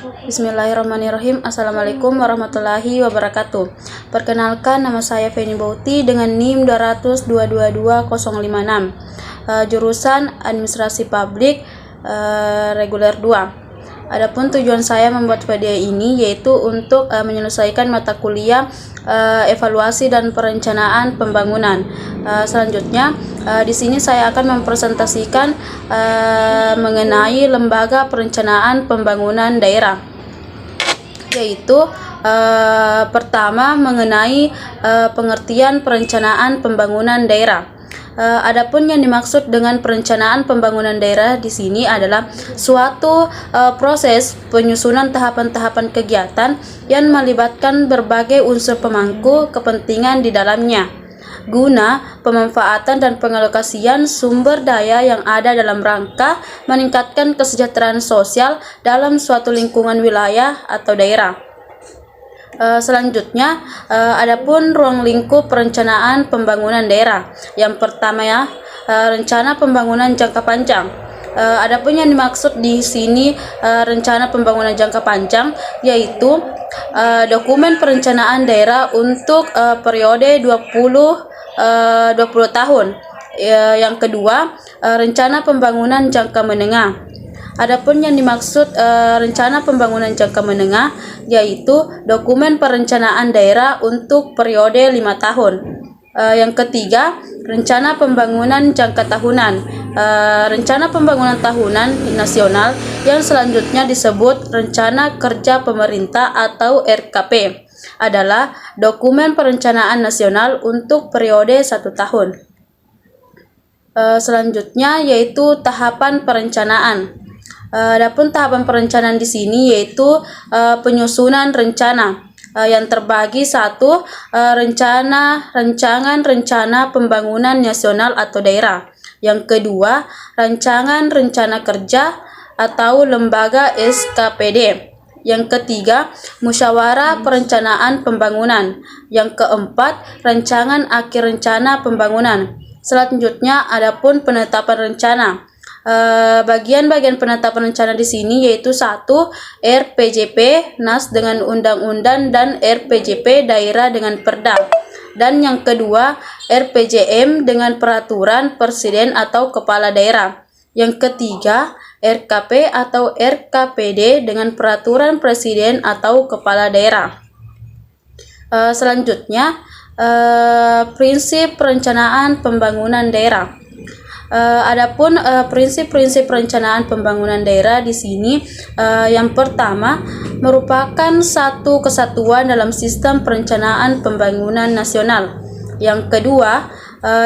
Bismillahirrahmanirrahim. Assalamualaikum warahmatullahi wabarakatuh. Perkenalkan, nama saya Feni Bauti dengan NIM 202222056, jurusan Administrasi Publik, reguler 2. Adapun tujuan saya membuat video ini yaitu untuk menyelesaikan mata kuliah evaluasi dan perencanaan pembangunan. Selanjutnya di sini saya akan mempresentasikan mengenai lembaga perencanaan pembangunan daerah, yaitu pertama mengenai pengertian perencanaan pembangunan daerah. Adapun yang dimaksud dengan perencanaan pembangunan daerah di sini adalah suatu proses penyusunan tahapan-tahapan kegiatan yang melibatkan berbagai unsur pemangku kepentingan di dalamnya, guna pemanfaatan dan pengalokasian sumber daya yang ada dalam rangka meningkatkan kesejahteraan sosial dalam suatu lingkungan wilayah atau daerah. Selanjutnya, adapun ruang lingkup perencanaan pembangunan daerah. Yang pertama rencana pembangunan jangka panjang. Adapun yang dimaksud di sini rencana pembangunan jangka panjang yaitu dokumen perencanaan daerah untuk periode 20 tahun. Yang kedua, rencana pembangunan jangka menengah. Adapun yang dimaksud rencana pembangunan jangka menengah yaitu dokumen perencanaan daerah untuk periode 5 tahun. Yang ketiga, rencana pembangunan jangka tahunan. Rencana pembangunan tahunan nasional yang selanjutnya disebut rencana kerja pemerintah atau RKP adalah dokumen perencanaan nasional untuk periode 1 tahun. Selanjutnya yaitu tahapan perencanaan. Adapun tahapan perencanaan di sini yaitu penyusunan rencana yang terbagi satu, rancangan rencana pembangunan nasional atau daerah. Yang kedua, rancangan rencana kerja atau lembaga SKPD. Yang ketiga, musyawarah perencanaan pembangunan. Yang keempat, rancangan akhir rencana pembangunan. Selanjutnya, adapun penetapan rencana. Bagian-bagian penetapan rencana di sini yaitu satu, RPJP NAS dengan undang-undang dan RPJP daerah dengan perda. Dan yang kedua, RPJM dengan peraturan presiden atau kepala daerah. Yang ketiga, RKP atau RKPD dengan peraturan presiden atau kepala daerah. Selanjutnya, prinsip perencanaan pembangunan daerah. Adapun prinsip-prinsip perencanaan pembangunan daerah di sini yang pertama merupakan satu kesatuan dalam sistem perencanaan pembangunan nasional. Yang kedua,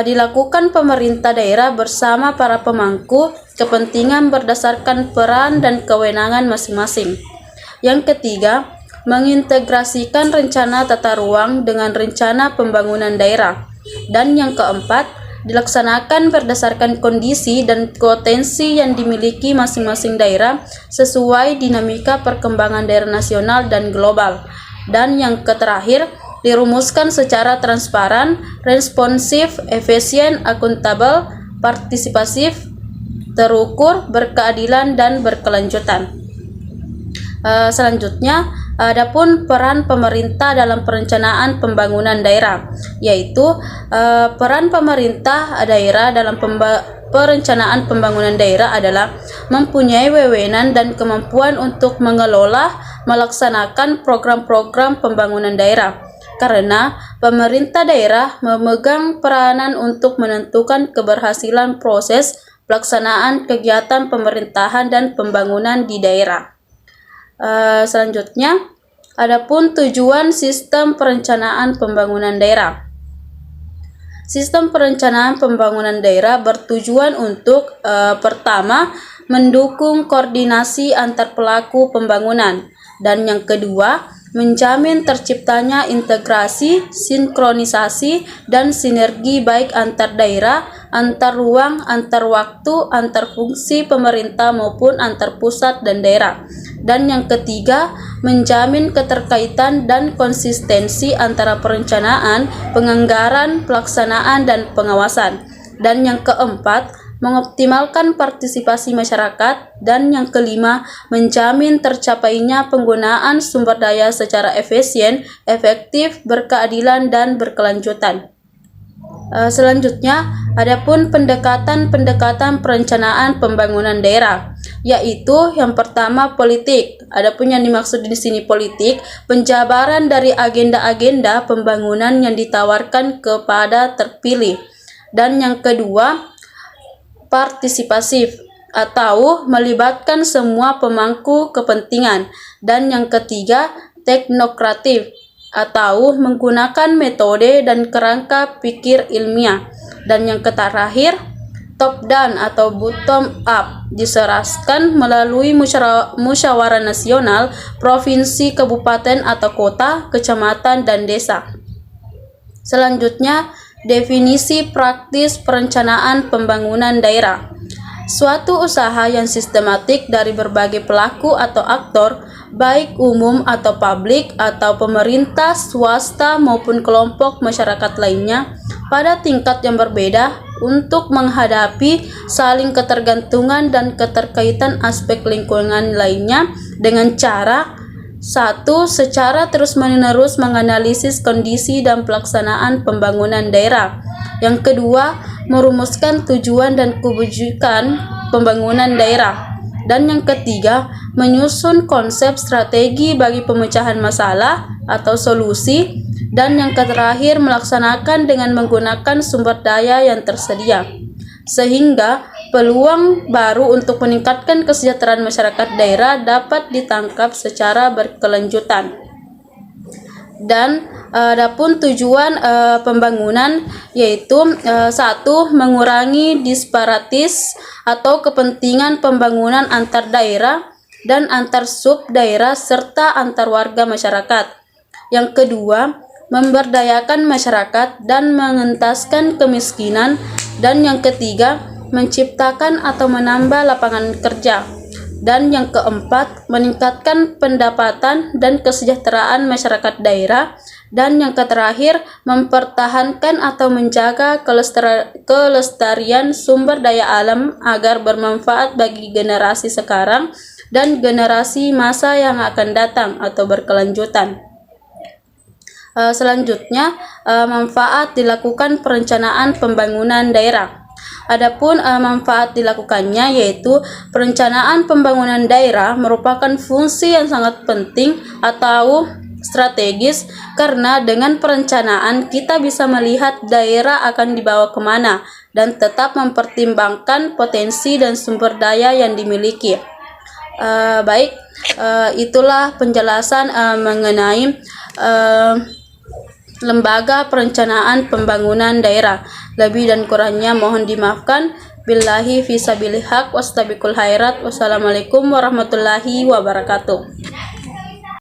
dilakukan pemerintah daerah bersama para pemangku kepentingan berdasarkan peran dan kewenangan masing-masing. Yang ketiga, mengintegrasikan rencana tata ruang dengan rencana pembangunan daerah. Dan yang keempat, dilaksanakan berdasarkan kondisi dan potensi yang dimiliki masing-masing daerah sesuai dinamika perkembangan daerah nasional dan global. Dan yang terakhir, dirumuskan secara transparan, responsif, efisien, akuntabel, partisipasif, terukur, berkeadilan, dan berkelanjutan. Selanjutnya, adapun peran pemerintah dalam perencanaan pembangunan daerah, yaitu peran pemerintah daerah dalam perencanaan pembangunan daerah adalah mempunyai wewenang dan kemampuan untuk mengelola, melaksanakan program-program pembangunan daerah. Karena pemerintah daerah memegang peranan untuk menentukan keberhasilan proses pelaksanaan kegiatan pemerintahan dan pembangunan di daerah. Selanjutnya, adapun tujuan sistem perencanaan pembangunan daerah. Sistem perencanaan pembangunan daerah bertujuan untuk pertama, mendukung koordinasi antar pelaku pembangunan, dan yang kedua, menjamin terciptanya integrasi, sinkronisasi, dan sinergi baik antar daerah, antar ruang, antar waktu, antar fungsi pemerintah maupun antar pusat dan daerah. Dan yang ketiga, menjamin keterkaitan dan konsistensi antara perencanaan, penganggaran, pelaksanaan, dan pengawasan. Dan yang keempat, mengoptimalkan partisipasi masyarakat, dan yang kelima, menjamin tercapainya penggunaan sumber daya secara efisien, efektif, berkeadilan, dan berkelanjutan. Selanjutnya, adapun pendekatan perencanaan pembangunan daerah, yaitu yang pertama politik. Adapun yang dimaksud di sini politik, penjabaran dari agenda-agenda pembangunan yang ditawarkan kepada terpilih. Dan yang kedua, partisipasif atau melibatkan semua pemangku kepentingan. Dan yang ketiga, teknokratif atau menggunakan metode dan kerangka pikir ilmiah. Dan yang terakhir, top down atau bottom up, diserahkan melalui musyawarah nasional, provinsi, kabupaten atau kota, kecamatan, dan desa. Selanjutnya, definisi praktis perencanaan pembangunan daerah. Suatu usaha yang sistematik dari berbagai pelaku atau aktor, baik umum atau publik atau pemerintah, swasta maupun kelompok masyarakat lainnya pada tingkat yang berbeda untuk menghadapi saling ketergantungan dan keterkaitan aspek lingkungan lainnya dengan cara: 1. Secara terus-menerus menganalisis kondisi dan pelaksanaan pembangunan daerah. Yang kedua, merumuskan tujuan dan kebijakan pembangunan daerah. Dan yang ketiga, menyusun konsep strategi bagi pemecahan masalah atau solusi. Dan yang terakhir, melaksanakan dengan menggunakan sumber daya yang tersedia. Sehingga peluang baru untuk meningkatkan kesejahteraan masyarakat daerah dapat ditangkap secara berkelanjutan. Dan adapun tujuan pembangunan yaitu 1. Mengurangi disparitas atau kepentingan pembangunan antar daerah dan antar sub daerah serta antar warga masyarakat. Yang kedua, memberdayakan masyarakat dan mengentaskan kemiskinan. Dan yang ketiga, menciptakan atau menambah lapangan kerja. Dan yang keempat, meningkatkan pendapatan dan kesejahteraan masyarakat daerah. Dan yang terakhir, mempertahankan atau menjaga kelestarian sumber daya alam agar bermanfaat bagi generasi sekarang dan generasi masa yang akan datang atau berkelanjutan. Selanjutnya, manfaat dilakukan perencanaan pembangunan daerah. Adapun manfaat dilakukannya yaitu perencanaan pembangunan daerah merupakan fungsi yang sangat penting atau strategis karena dengan perencanaan kita bisa melihat daerah akan dibawa kemana dan tetap mempertimbangkan potensi dan sumber daya yang dimiliki. Itulah penjelasan mengenai Lembaga Perencanaan Pembangunan Daerah. Lebih dan kurangnya mohon dimaafkan. Billahi fisabilil haq wastabiqul khairat. Wassalamualaikum warahmatullahi wabarakatuh.